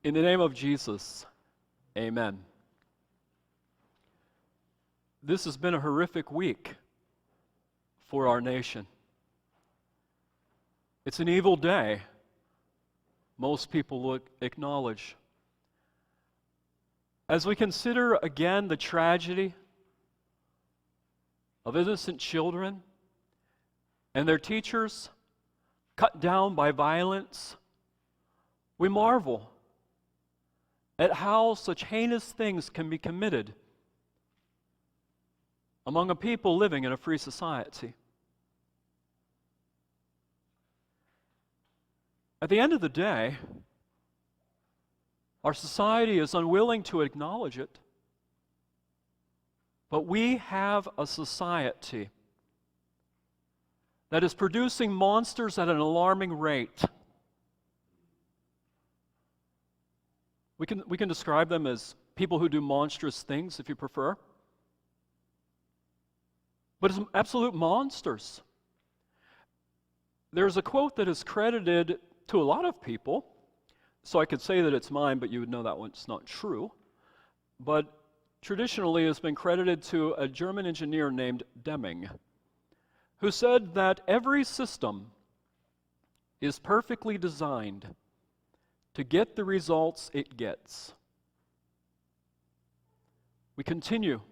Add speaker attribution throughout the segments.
Speaker 1: In the name of Jesus, amen. This has been a horrific week for our nation. It's an evil day, most people will acknowledge. As we consider again the tragedy of innocent children and their teachers cut down by violence, we marvel at how such heinous things can be committed among a people living in a free society. At the end of the day, our society is unwilling to acknowledge it, but we have a society that is producing monsters at an alarming rate. We can describe them as people who do monstrous things, if you prefer. But it's absolute monsters. There's a quote that is credited to a lot of people, so I could say that it's mine, but you would know that one's not true. But traditionally it's been credited to a German engineer named Deming, who said that every system is perfectly designed to get the results it gets. We continue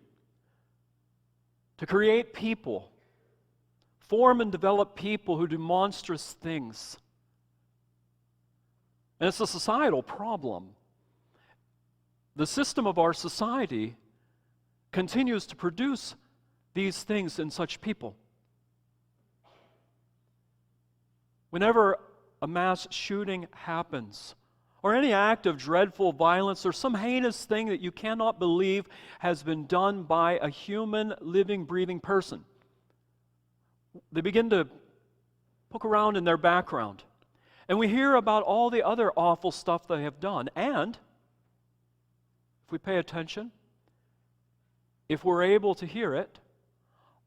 Speaker 1: to create people, form and develop people who do monstrous things. And it's a societal problem. The system of our society continues to produce these things in such people. Whenever a mass shooting happens, or any act of dreadful violence, or some heinous thing that you cannot believe has been done by a human, living, breathing person, they begin to poke around in their background. And we hear about all the other awful stuff they have done. And if we pay attention, if we're able to hear it,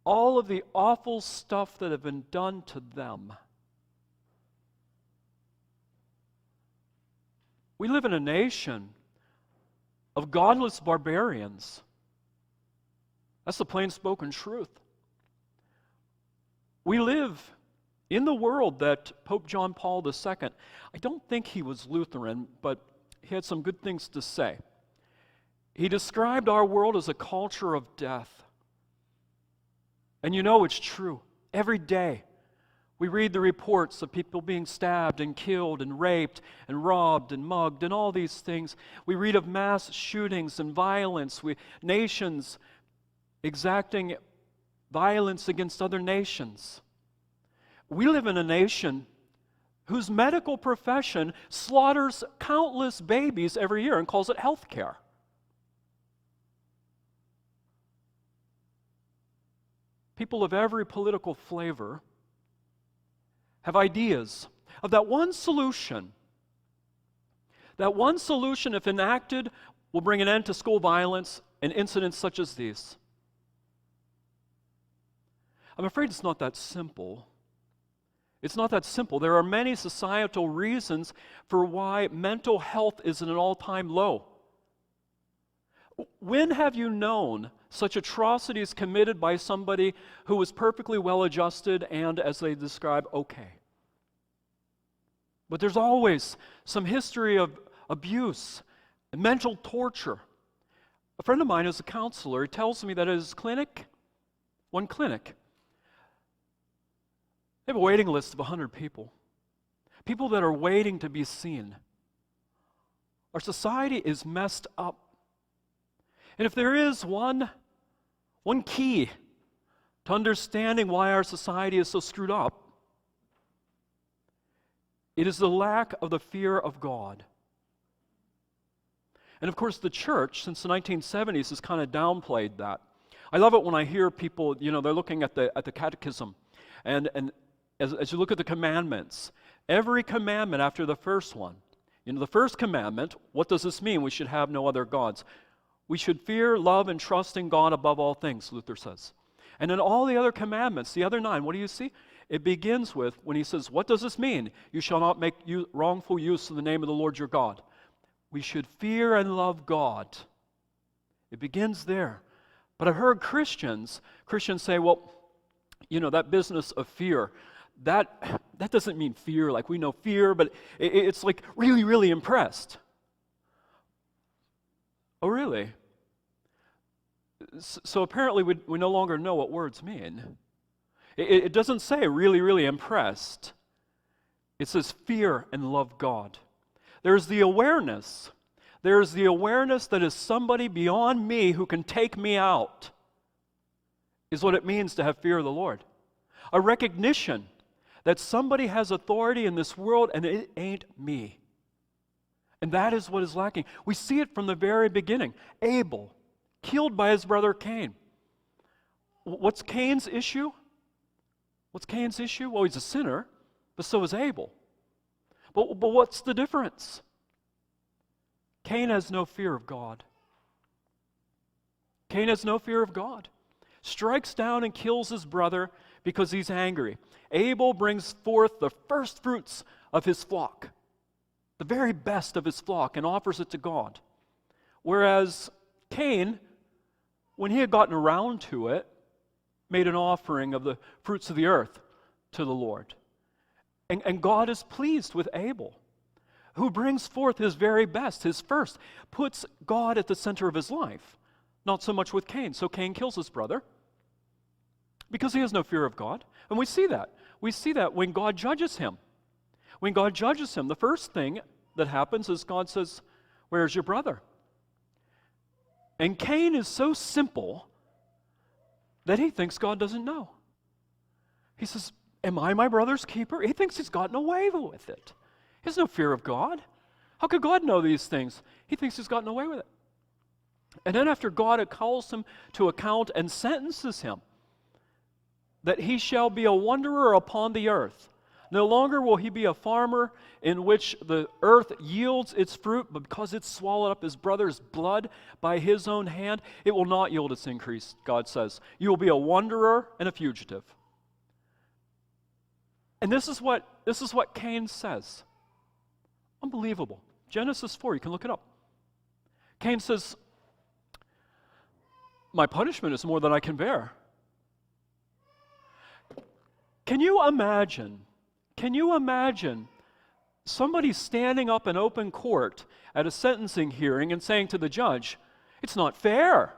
Speaker 1: all of the awful stuff that have been done to them. We live in a nation of godless barbarians. That's the plain spoken truth. We live in the world that Pope John Paul II, I don't think he was Lutheran, but he had some good things to say. He described our world as a culture of death. And you know it's true. Every day we read the reports of people being stabbed and killed and raped and robbed and mugged and all these things. We read of mass shootings and violence. Nations exacting violence against other nations. We live in a nation whose medical profession slaughters countless babies every year and calls it health care. People of every political flavor have ideas of that one solution, if enacted, will bring an end to school violence and incidents such as these. I'm afraid it's not that simple. It's not that simple. There are many societal reasons for why mental health is at an all-time low. When have you known such atrocities committed by somebody who was perfectly well-adjusted and, as they describe, okay? But there's always some history of abuse and mental torture. A friend of mine is a counselor. He tells me that at his clinic, one clinic, they have a waiting list of 100 people. People that are waiting to be seen. Our society is messed up. And if there is one key to understanding why our society is so screwed up, it is the lack of the fear of God. And of course, the church, since the 1970s, has kind of downplayed that. I love it when I hear people, they're looking at the catechism, and as you look at the commandments, every commandment after the first one, the first commandment, what does this mean? We should have no other gods. We should fear, love, and trust in God above all things, Luther says. And in all the other commandments, the other 9, what do you see? It begins with, when he says, what does this mean? You shall not make wrongful use of the name of the Lord your God. we should fear and love God. It begins there. But I've heard Christians say, well, that business of fear, that doesn't mean fear like we know fear, but it's like really, really impressed. Oh, really? So apparently we no longer know what words mean. It doesn't say really, really impressed. It says fear and love God. There's the awareness. There's the awareness that is somebody beyond me who can take me out, is what it means to have fear of the Lord. A recognition that somebody has authority in this world and it ain't me. And that is what is lacking. We see it from the very beginning. Abel, killed by his brother Cain. What's Cain's issue? What's Cain's issue? Well, he's a sinner, but so is Abel. But what's the difference? Cain has no fear of God. Cain has no fear of God. Strikes down and kills his brother because he's angry. Abel brings forth the first fruits of his flock, the very best of his flock, and offers it to God. Whereas Cain, when he had gotten around to it, made an offering of the fruits of the earth to the Lord. And God is pleased with Abel, who brings forth his very best, his first, puts God at the center of his life. Not so much with Cain. So Cain kills his brother because he has no fear of God. And we see that. We see that when God judges him. When God judges him, the first thing that happens is God says, "Where's your brother?" And Cain is so simple that he thinks God doesn't know. He says, "Am I my brother's keeper?" He thinks he's gotten away with it. He has no fear of God. How could God know these things? He thinks he's gotten away with it. And then after God calls him to account and sentences him, that he shall be a wanderer upon the earth. No longer will he be a farmer in which the earth yields its fruit, but because it's swallowed up his brother's blood by his own hand, it will not yield its increase, God says. You will be a wanderer and a fugitive. And this is what Cain says. Unbelievable. Genesis 4, you can look it up. Cain says, "My punishment is more than I can bear." Can you imagine somebody standing up in open court at a sentencing hearing and saying to the judge, "It's not fair.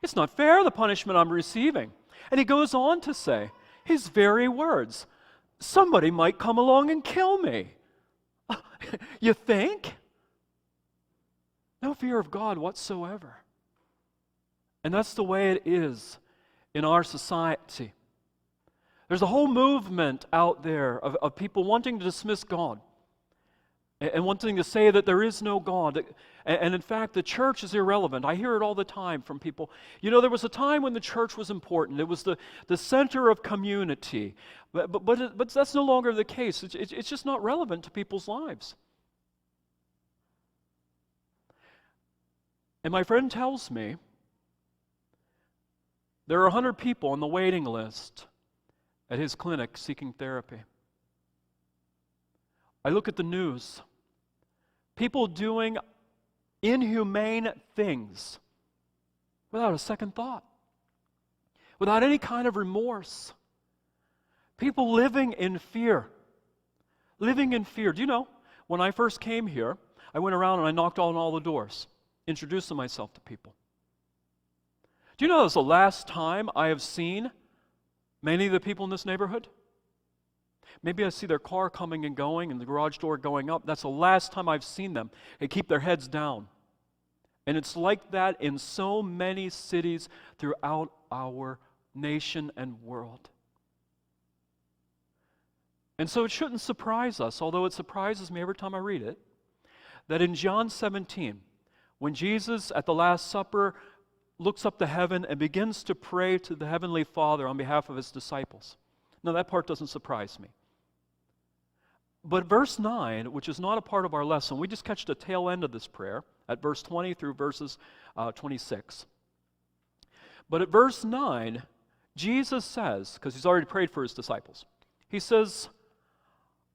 Speaker 1: It's not fair, the punishment I'm receiving." And he goes on to say, his very words, "Somebody might come along and kill me." You think? No fear of God whatsoever. And that's the way it is in our society. There's a whole movement out there of people wanting to dismiss God and wanting to say that there is no God. And in fact, the church is irrelevant. I hear it all the time from people. There was a time when the church was important. It was the center of community. But that's no longer the case. It's just not relevant to people's lives. And my friend tells me there are 100 people on the waiting list at his clinic seeking therapy. I look at the news. People doing inhumane things without a second thought, without any kind of remorse. People living in fear. Living in fear. Do you know, when I first came here, I went around and I knocked on all the doors, introducing myself to people. Do you know that's the last time I have seen many of the people in this neighborhood? Maybe I see their car coming and going and the garage door going up. That's the last time I've seen them. They keep their heads down. And it's like that in so many cities throughout our nation and world. And so it shouldn't surprise us, although it surprises me every time I read it, that in John 17, when Jesus at the Last Supper looks up to heaven and begins to pray to the Heavenly Father on behalf of his disciples. Now, that part doesn't surprise me. But verse 9, which is not a part of our lesson, we just catch the tail end of this prayer at verse 20 through verses 26. But at verse 9, Jesus says, because he's already prayed for his disciples, he says,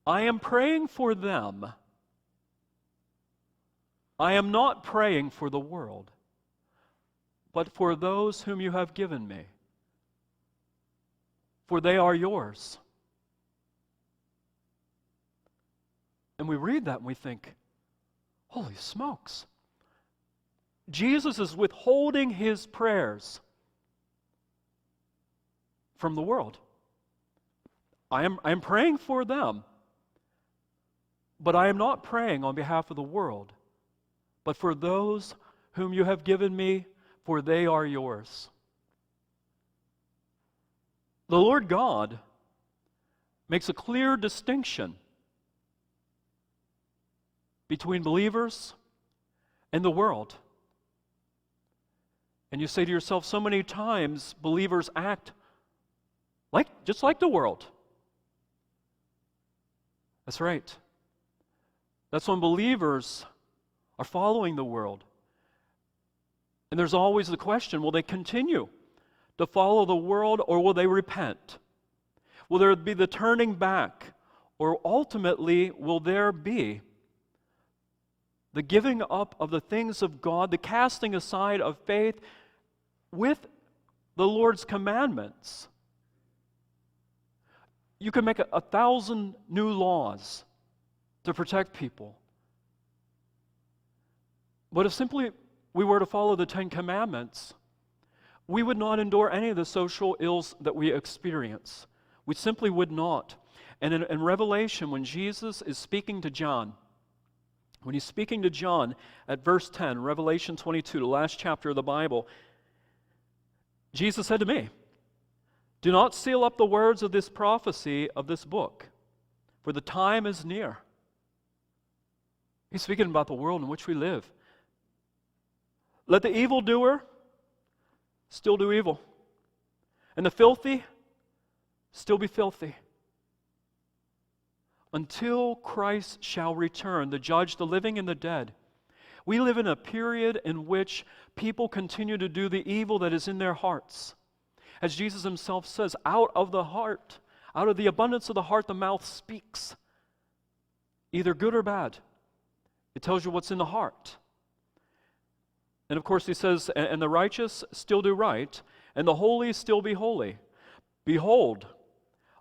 Speaker 1: "I am praying for them I am not praying for the world, but for those whom you have given me, for they are yours. And we read that and we think, holy smokes. Jesus is withholding his prayers from the world. I am praying for them, but I am not praying on behalf of the world, but for those whom you have given me, for they are yours. The Lord God makes a clear distinction between believers and the world. And you say to yourself, so many times believers act just like the world. That's right. That's when believers are following the world. And there's always the question, will they continue to follow the world, or will they repent? Will there be the turning back, or ultimately will there be the giving up of the things of God, the casting aside of faith with the Lord's commandments? You can make 1,000 new laws to protect people. But if simply we were to follow the 10 Commandments, we would not endure any of the social ills that we experience. We simply would not. And in Revelation, when Jesus is speaking to John, when he's speaking to John at verse 10, Revelation 22, the last chapter of the Bible, Jesus said to me, "Do not seal up the words of this prophecy of this book, for the time is near." He's speaking about the world in which we live. "Let the evildoer still do evil, and the filthy still be filthy, until Christ shall return to judge the living and the dead." We live in a period in which people continue to do the evil that is in their hearts. As Jesus himself says, out of the heart, out of the abundance of the heart, the mouth speaks. Either good or bad. It tells you what's in the heart. And of course he says, and the righteous still do right, and the holy still be holy. Behold,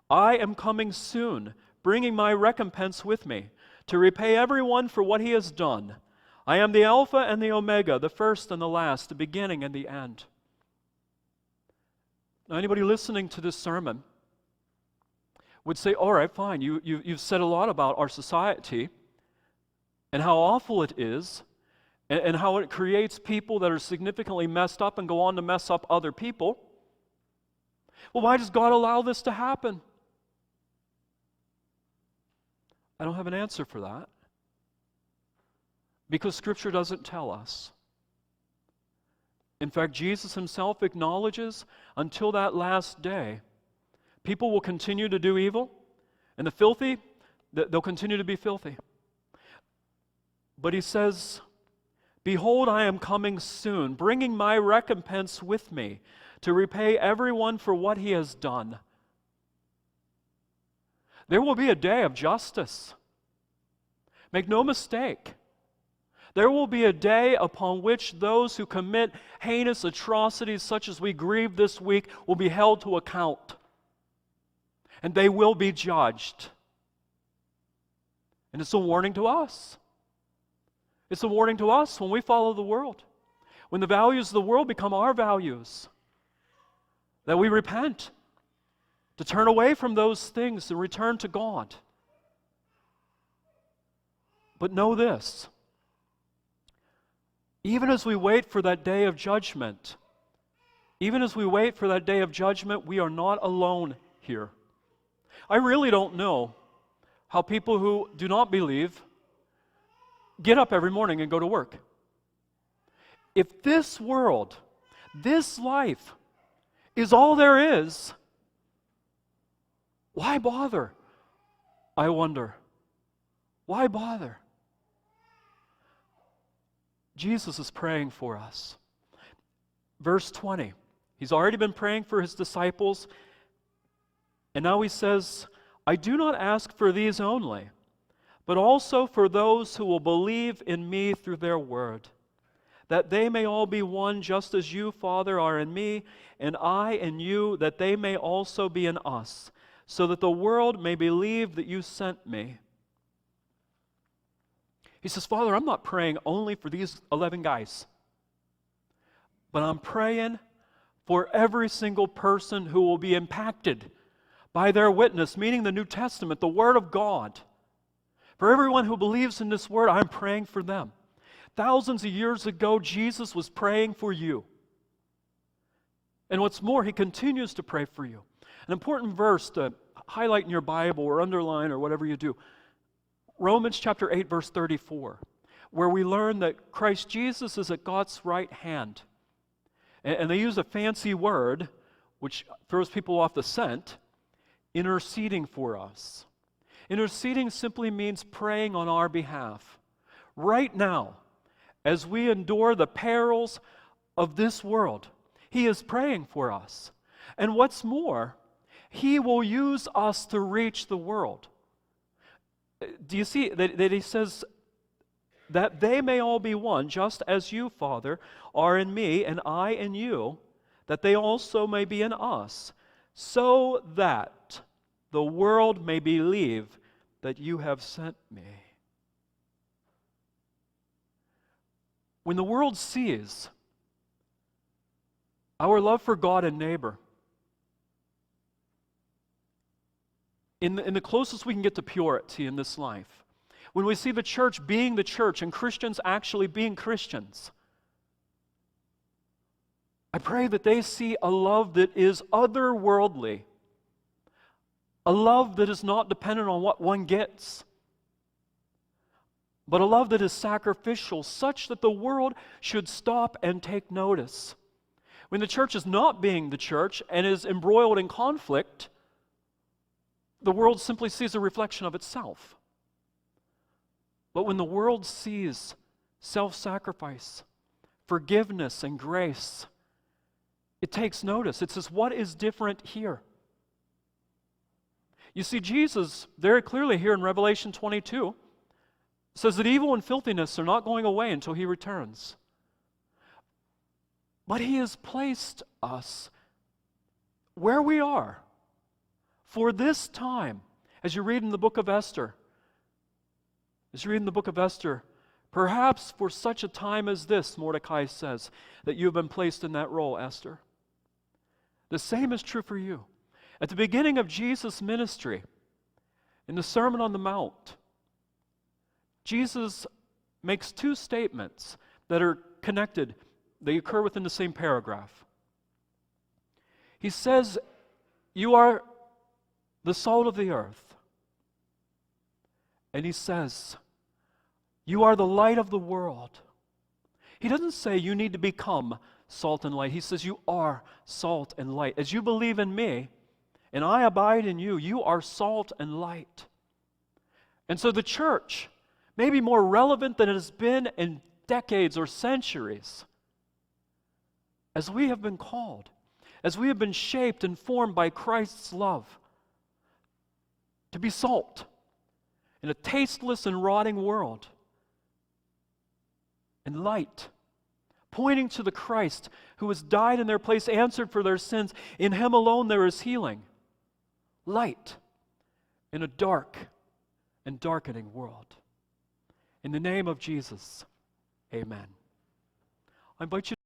Speaker 1: I am coming soon, bringing my recompense with me, to repay everyone for what he has done. I am the Alpha and the Omega, the first and the last, the beginning and the end. Now, anybody listening to this sermon would say, all right, fine, you've said a lot about our society and how awful it is and how it creates people that are significantly messed up and go on to mess up other people. Well, why does God allow this to happen? I don't have an answer for that, because Scripture doesn't tell us. In fact, Jesus himself acknowledges until that last day, people will continue to do evil, and the filthy, they'll continue to be filthy. But he says, "Behold, I am coming soon, bringing my recompense with me, to repay everyone for what he has done." There will be a day of justice. Make no mistake. There will be a day upon which those who commit heinous atrocities such as we grieve this week will be held to account. And they will be judged. And it's a warning to us. It's a warning to us when we follow the world. When the values of the world become our values. That we repent. To turn away from those things and return to God. But know this. Even as we wait for that day of judgment, we are not alone here. I really don't know how people who do not believe get up every morning and go to work. If this world, this life, is all there is, why bother? I wonder. Why bother? Jesus is praying for us. Verse 20. He's already been praying for his disciples, and now he says, "I do not ask for these only, but also for those who will believe in me through their word, that they may all be one, just as you, Father, are in me, and I in you, that they may also be in us, so that the world may believe that you sent me. He says, Father, I'm not praying only for these 11 guys, but I'm praying for every single person who will be impacted by their witness, meaning the New Testament, the Word of God. For everyone who believes in this Word, I'm praying for them. Thousands of years ago, Jesus was praying for you. And what's more, He continues to pray for you. An important verse to highlight in your Bible or underline or whatever you do, Romans chapter 8, verse 34, where we learn that Christ Jesus is at God's right hand. And they use a fancy word, which throws people off the scent, interceding for us. Interceding simply means praying on our behalf. Right now, as we endure the perils of this world, He is praying for us. And what's more, He will use us to reach the world. Do you see that He says, that they may all be one, just as you, Father, are in me, and I in you, that they also may be in us, so that the world may believe that you have sent me. When the world sees our love for God and neighbor, in the closest we can get to purity in this life, when we see the church being the church and Christians actually being Christians, I pray that they see a love that is otherworldly, a love that is not dependent on what one gets, but a love that is sacrificial, such that the world should stop and take notice. When the church is not being the church and is embroiled in conflict, the world simply sees a reflection of itself. But when the world sees self-sacrifice, forgiveness, and grace, it takes notice. It says, what is different here? You see, Jesus, very clearly here in Revelation 22, says that evil and filthiness are not going away until He returns. But He has placed us where we are for this time. As you read in the book of Esther, perhaps for such a time as this, Mordecai says, that you have been placed in that role, Esther. The same is true for you. At the beginning of Jesus' ministry, in the Sermon on the Mount, Jesus makes two statements that are connected. They occur within the same paragraph. He says, you are the salt of the earth. And He says, you are the light of the world. He doesn't say you need to become salt and light. He says you are salt and light. As you believe in me, and I abide in you, you are salt and light. And so the church may be more relevant than it has been in decades or centuries, as we have been called, as we have been shaped and formed by Christ's love, to be salt in a tasteless and rotting world, and light, pointing to the Christ who has died in their place, answered for their sins. In Him alone there is healing. Light in a dark and darkening world. In the name of Jesus, amen. I invite you